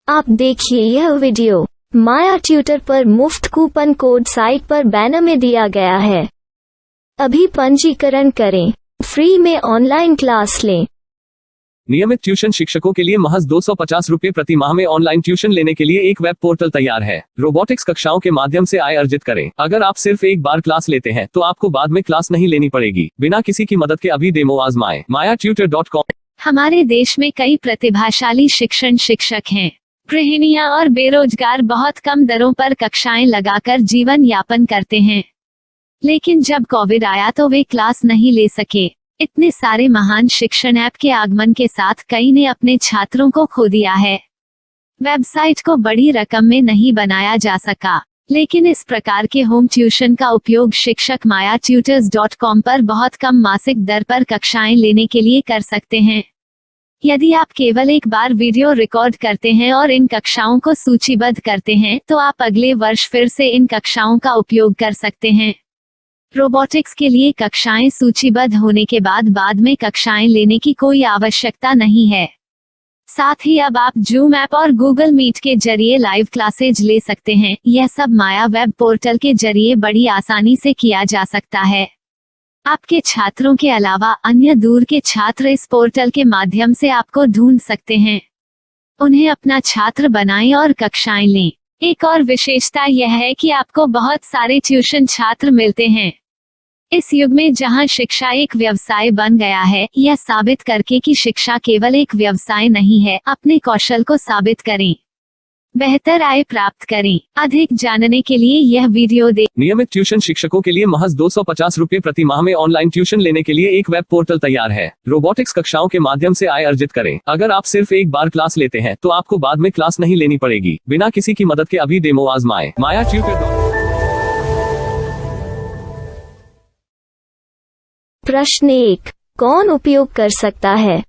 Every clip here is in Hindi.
आप देखिए यह वीडियो माया ट्यूटर पर मुफ्त कूपन कोड साइट पर बैनर में दिया गया है। अभी पंजीकरण करें, फ्री में ऑनलाइन क्लास लें। नियमित ट्यूशन शिक्षकों के लिए महज 250 रुपये प्रति माह में ऑनलाइन ट्यूशन लेने के लिए एक वेब पोर्टल तैयार है। रोबोटिक्स कक्षाओं के माध्यम से आय अर्जित करें। अगर आप सिर्फ एक बार क्लास लेते हैं तो आपको बाद में क्लास नहीं लेनी पड़ेगी। बिना किसी की मदद के अभी डेमो आजमाएं। mayaTutor.com। हमारे देश में कई प्रतिभाशाली शिक्षक हैं। गृहिणियां और बेरोजगार बहुत कम दरों पर कक्षाएं लगाकर जीवन यापन करते हैं, लेकिन जब कोविड आया तो वे क्लास नहीं ले सके। इतने सारे महान शिक्षण ऐप के आगमन के साथ कई ने अपने छात्रों को खो दिया है। वेबसाइट को बड़ी रकम में नहीं बनाया जा सका, लेकिन इस प्रकार के होम ट्यूशन का उपयोग शिक्षक mayaTutors.com पर बहुत कम मासिक दर पर कक्षाएं लेने के लिए कर सकते हैं। यदि आप केवल एक बार वीडियो रिकॉर्ड करते हैं और इन कक्षाओं को सूचीबद्ध करते हैं तो आप अगले वर्ष फिर से इन कक्षाओं का उपयोग कर सकते हैं। रोबोटिक्स के लिए कक्षाएं सूचीबद्ध होने के बाद में कक्षाएं लेने की कोई आवश्यकता नहीं है। साथ ही अब आप जूम ऐप और गूगल मीट के जरिए लाइव क्लासेज ले सकते हैं। यह सब माया वेब पोर्टल के जरिए बड़ी आसानी से किया जा सकता है। आपके छात्रों के अलावा अन्य दूर के छात्र इस पोर्टल के माध्यम से आपको ढूंढ सकते हैं। उन्हें अपना छात्र बनाएं और कक्षाएं लें। एक और विशेषता यह है कि आपको बहुत सारे ट्यूशन छात्र मिलते हैं। इस युग में जहां शिक्षा एक व्यवसाय बन गया है, यह साबित करके कि शिक्षा केवल एक व्यवसाय नहीं है, अपने कौशल को साबित करें, बेहतर आय प्राप्त करें। अधिक जानने के लिए यह वीडियो देखें। नियमित ट्यूशन शिक्षकों के लिए महज 250 रुपये प्रति माह में ऑनलाइन ट्यूशन लेने के लिए एक वेब पोर्टल तैयार है। रोबोटिक्स कक्षाओं के माध्यम से आय अर्जित करें। अगर आप सिर्फ एक बार क्लास लेते हैं तो आपको बाद में क्लास नहीं लेनी पड़ेगी। बिना किसी की मदद के अभी डेमो आजमाएं। mayaTutor। प्रश्न 1, कौन उपयोग कर सकता है?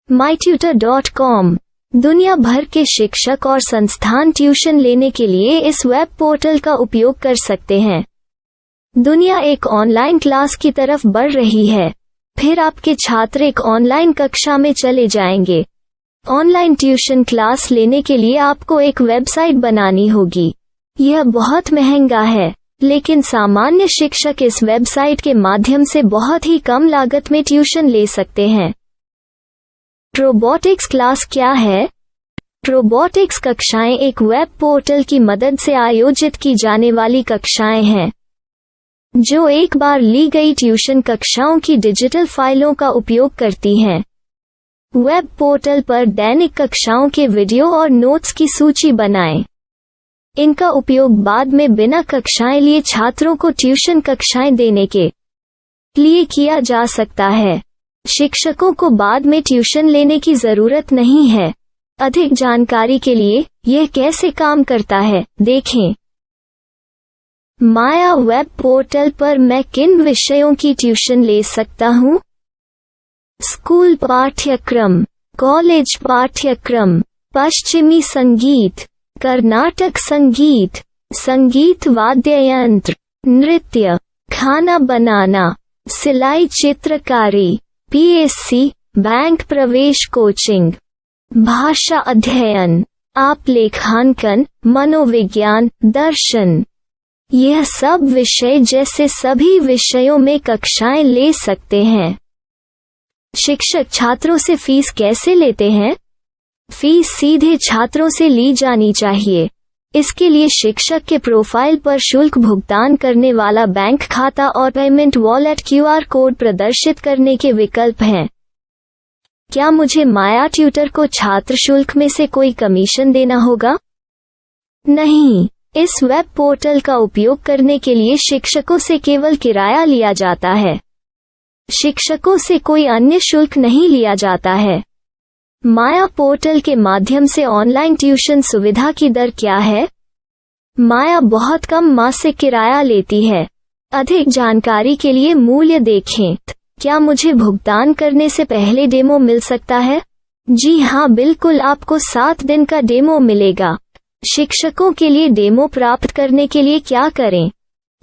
myTutor.com दुनिया भर के शिक्षक और संस्थान ट्यूशन लेने के लिए इस वेब पोर्टल का उपयोग कर सकते हैं। दुनिया एक ऑनलाइन क्लास की तरफ बढ़ रही है। फिर आपके छात्र एक ऑनलाइन कक्षा में चले जाएंगे। ऑनलाइन ट्यूशन क्लास लेने के लिए आपको एक वेबसाइट बनानी होगी। यह बहुत महंगा है, लेकिन सामान्य शिक्षक इस वेबसाइट के माध्यम से बहुत ही कम लागत में ट्यूशन ले सकते हैं। रोबोटिक्स क्लास क्या है? रोबोटिक्स कक्षाएं एक वेब पोर्टल की मदद से आयोजित की जाने वाली कक्षाएं हैं, जो एक बार ली गई ट्यूशन कक्षाओं की डिजिटल फाइलों का उपयोग करती हैं। वेब पोर्टल पर दैनिक कक्षाओं के वीडियो और नोट्स की सूची बनाएं। इनका उपयोग बाद में बिना कक्षाएं लिए छात्रों को ट्यूशन कक्षाएं देने के लिए किया जा सकता है। शिक्षकों को बाद में ट्यूशन लेने की जरूरत नहीं है। अधिक जानकारी के लिए यह कैसे काम करता है, देखें। माया वेब पोर्टल पर मैं किन विषयों की ट्यूशन ले सकता हूँ? स्कूल पाठ्यक्रम, कॉलेज पाठ्यक्रम, पश्चिमी संगीत, कर्नाटक संगीत, संगीत वाद्य यंत्र, नृत्य, खाना बनाना, सिलाई चित्रकारी, पीएससी, बैंक प्रवेश कोचिंग, भाषा अध्ययन, आप लेखांकन, मनोविज्ञान, दर्शन। यह सब विषय जैसे सभी विषयों में कक्षाएं ले सकते हैं। शिक्षक छात्रों से फीस कैसे लेते हैं? फीस सीधे छात्रों से ली जानी चाहिए। इसके लिए शिक्षक के प्रोफाइल पर शुल्क भुगतान करने वाला बैंक खाता और पेमेंट वॉलेट क्यूआर कोड प्रदर्शित करने के विकल्प हैं। क्या मुझे माया ट्यूटर को छात्र शुल्क में से कोई कमीशन देना होगा? नहीं, इस वेब पोर्टल का उपयोग करने के लिए शिक्षकों से केवल किराया लिया जाता है। शिक्षकों से कोई अन्य शुल्क नहीं लिया जाता है। माया पोर्टल के माध्यम से ऑनलाइन ट्यूशन सुविधा की दर क्या है? माया बहुत कम मासिक किराया लेती है। अधिक जानकारी के लिए मूल्य देखें। क्या मुझे भुगतान करने से पहले डेमो मिल सकता है? जी हाँ, बिल्कुल, आपको 7 दिन का डेमो मिलेगा। शिक्षकों के लिए डेमो प्राप्त करने के लिए क्या करें?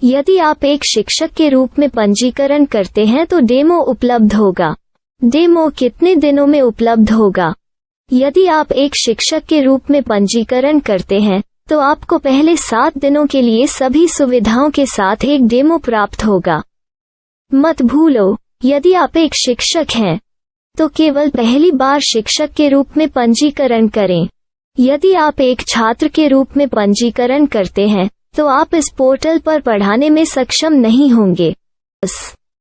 यदि आप एक शिक्षक के रूप में पंजीकरण करते हैं तो डेमो उपलब्ध होगा। डेमो कितने दिनों में उपलब्ध होगा? यदि आप एक शिक्षक के रूप में पंजीकरण करते हैं तो आपको पहले 7 दिनों के लिए सभी सुविधाओं के साथ एक डेमो प्राप्त होगा। मत भूलो, यदि आप एक शिक्षक हैं तो केवल पहली बार शिक्षक के रूप में पंजीकरण करें। यदि आप एक छात्र के रूप में पंजीकरण करते हैं तो आप इस पोर्टल पर पढ़ाने में सक्षम नहीं होंगे।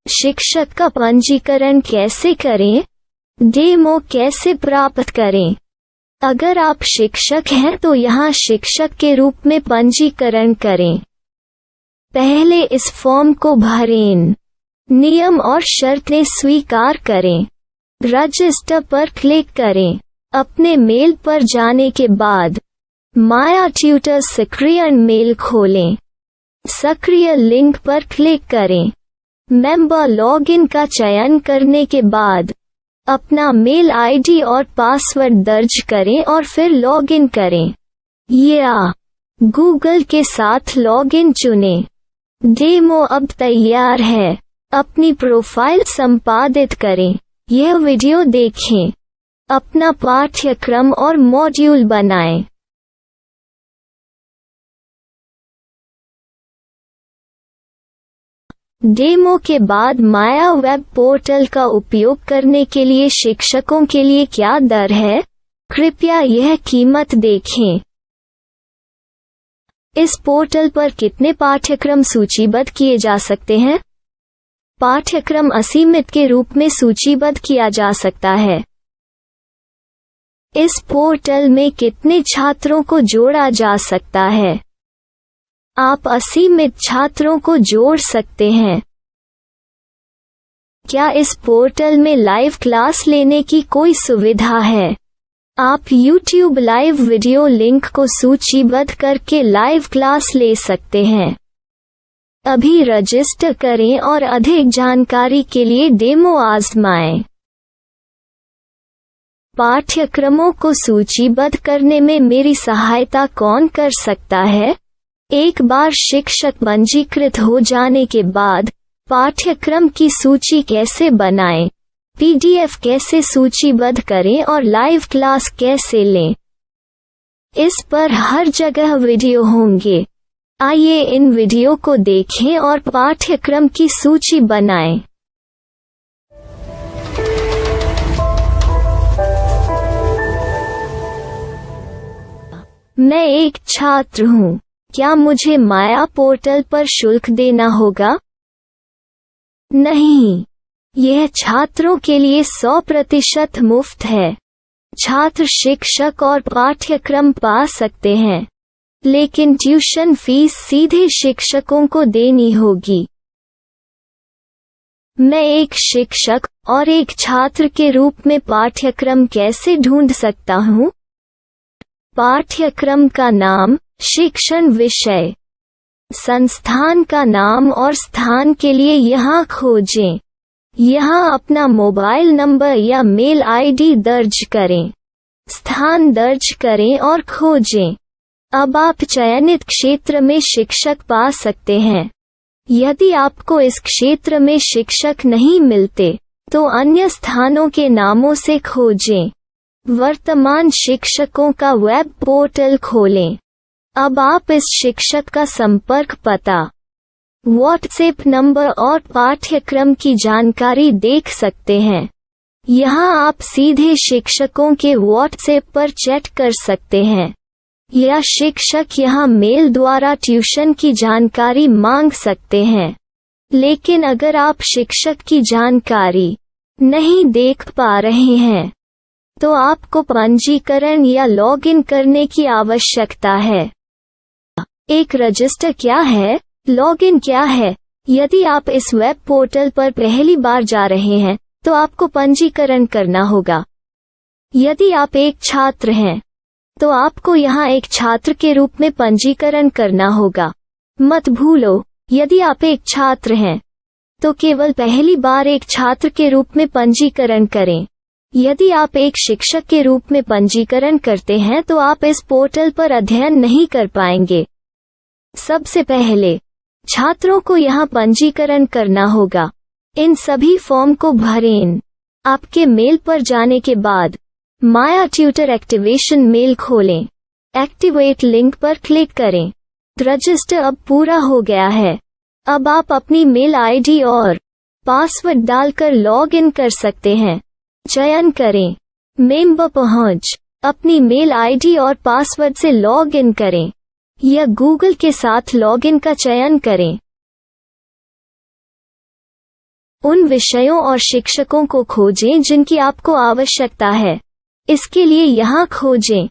शिक्षक का पंजीकरण कैसे करें? डेमो कैसे प्राप्त करें? अगर आप शिक्षक हैं तो यहाँ शिक्षक के रूप में पंजीकरण करें। पहले इस फॉर्म को भरें। नियम और शर्तें स्वीकार करें। रजिस्टर पर क्लिक करें। अपने मेल पर जाने के बाद माया ट्यूटर सक्रिय मेल खोलें। सक्रिय लिंक पर क्लिक करें। मेंबर लॉगिन का चयन करने के बाद अपना मेल आईडी और पासवर्ड दर्ज करें और फिर लॉगिन करें या गूगल के साथ लॉगिन चुनें। डेमो अब तैयार है। अपनी प्रोफाइल संपादित करें। यह वीडियो देखें। अपना पाठ्यक्रम और मॉड्यूल बनाएं। डेमो के बाद माया वेब पोर्टल का उपयोग करने के लिए शिक्षकों के लिए क्या दर है? कृपया यह कीमत देखें। इस पोर्टल पर कितने पाठ्यक्रम सूचीबद्ध किए जा सकते हैं? पाठ्यक्रम असीमित के रूप में सूचीबद्ध किया जा सकता है। इस पोर्टल में कितने छात्रों को जोड़ा जा सकता है? आप असीमित छात्रों को जोड़ सकते हैं। क्या इस पोर्टल में लाइव क्लास लेने की कोई सुविधा है? आप YouTube लाइव वीडियो लिंक को सूचीबद्ध करके लाइव क्लास ले सकते हैं। अभी रजिस्टर करें और अधिक जानकारी के लिए डेमो आजमाएं। पाठ्यक्रमों को सूचीबद्ध करने में मेरी सहायता कौन कर सकता है? एक बार शिक्षक पंजीकृत हो जाने के बाद पाठ्यक्रम की सूची कैसे बनाएं, PDF कैसे सूचीबद्ध करें और लाइव क्लास कैसे लें, इस पर हर जगह वीडियो होंगे। आइए इन वीडियो को देखें और पाठ्यक्रम की सूची बनाएं। मैं एक छात्र हूँ। क्या मुझे माया पोर्टल पर शुल्क देना होगा? नहीं, यह छात्रों के लिए 100% मुफ्त है। छात्र शिक्षक और पाठ्यक्रम पा सकते हैं, लेकिन ट्यूशन फीस सीधे शिक्षकों को देनी होगी। मैं एक शिक्षक और एक छात्र के रूप में पाठ्यक्रम कैसे ढूंढ सकता हूँ? पाठ्यक्रम का नाम, शिक्षण विषय, संस्थान का नाम और स्थान के लिए यहाँ खोजें। यहाँ अपना मोबाइल नंबर या मेल आईडी दर्ज करें। स्थान दर्ज करें और खोजें। अब आप चयनित क्षेत्र में शिक्षक पा सकते हैं। यदि आपको इस क्षेत्र में शिक्षक नहीं मिलते तो अन्य स्थानों के नामों से खोजें। वर्तमान शिक्षकों का वेब पोर्टल खोलें। अब आप इस शिक्षक का संपर्क पता, व्हाट्सएप नंबर और पाठ्यक्रम की जानकारी देख सकते हैं। यहाँ आप सीधे शिक्षकों के व्हाट्सएप पर चैट कर सकते हैं या शिक्षक यहाँ मेल द्वारा ट्यूशन की जानकारी मांग सकते हैं। लेकिन अगर आप शिक्षक की जानकारी नहीं देख पा रहे हैं तो आपको पंजीकरण या लॉगिन करने की आवश्यकता है। एक रजिस्टर क्या है? लॉगिन क्या है? यदि आप इस वेब पोर्टल पर पहली बार जा रहे हैं तो आपको पंजीकरण करना होगा। यदि आप एक छात्र हैं तो आपको यहाँ एक छात्र के रूप में पंजीकरण करना होगा। मत भूलो, यदि आप एक छात्र हैं तो केवल पहली बार एक छात्र के रूप में पंजीकरण करें। यदि आप एक शिक्षक के रूप में पंजीकरण करते हैं तो आप इस पोर्टल पर अध्ययन नहीं कर पाएंगे। सबसे पहले छात्रों को यहाँ पंजीकरण करना होगा। इन सभी फॉर्म को भरें। आपके मेल पर जाने के बाद माया ट्यूटर एक्टिवेशन मेल खोलें। एक्टिवेट लिंक पर क्लिक करें। रजिस्टर अब पूरा हो गया है। अब आप अपनी मेल आईडी और पासवर्ड डालकर लॉग इन कर सकते हैं। चयन करें मेंबर पहुंच। अपनी मेल आईडी और पासवर्ड से लॉग इन करें या गूगल के साथ लॉग इन का चयन करें। उन विषयों और शिक्षकों को खोजें जिनकी आपको आवश्यकता है। इसके लिए यहाँ खोजें।